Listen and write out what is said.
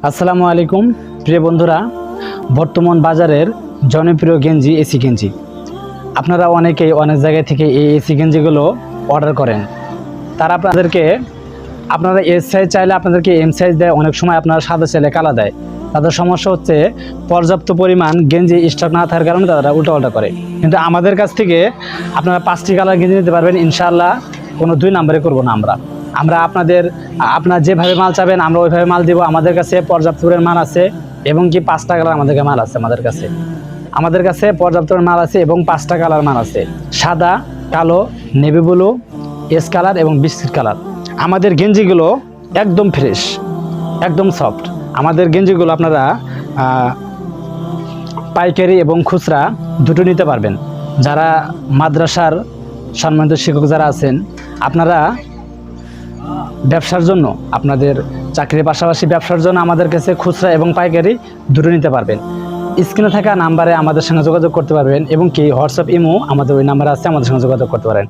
আসসালামু আলাইকুম প্রিয় বন্ধুরা, বর্তমান বাজারের জনপ্রিয় গেঞ্জি এসি গেঞ্জি। আপনারা অনেকেই অনেক জায়গা থেকে এই এসি গেঞ্জিগুলো অর্ডার করেন। তারা আপনারা এস সাইজ চাইলে আপনাদেরকে এম সাইজ দেয়, অনেক সময় আপনারা সাদা চাইলে কালা দেয়। তাদের সমস্যা হচ্ছে পর্যাপ্ত পরিমাণ গেঞ্জি স্টক না থাকার কারণে তারা উল্টাপাল্টা করে। কিন্তু আমাদের কাছ থেকে আপনারা 5টি কালার গেঞ্জি নিতে পারবেন ইনশাআল্লাহ। কোনো 2 নম্বরে করব না আমরা আপনার যেভাবে মাল চাবেন আমরা ওইভাবে মাল দিব। আমাদের কাছে পর্যাপ্ত পরিমাণ মাল আছে এবং কি 5টা কালার আমাদের মাল আছে। আমাদের কাছে পর্যাপ্ত মাল আছে এবং 5টা কালার মাল আছে: সাদা, কালো, নেভি ব্লু, এস কালার এবং বিস্কিট কালার। আমাদের গেঞ্জিগুলো একদম ফ্রেশ, একদম সফট। আমাদের গেঞ্জিগুলো আপনারা পাইকারি এবং খুচরা দুটো নিতে পারবেন। যারা মাদ্রাসার সম্মানিত শিক্ষক যারা আছেন, আপনারা ব্যবসার জন্য, আপনাদের চাকরির পাশাপাশি ব্যবসার জন্য আমাদের কাছে খুচরা এবং পাইকারি দুটো নিতে পারবেন। স্ক্রিনে থাকা নাম্বারে আমাদের সঙ্গে যোগাযোগ করতে পারবেন এবং কি হোয়াটসঅ্যাপ, ইমো আমাদের ওই নাম্বারে আছে, আমাদের সঙ্গে যোগাযোগ করতে পারেন।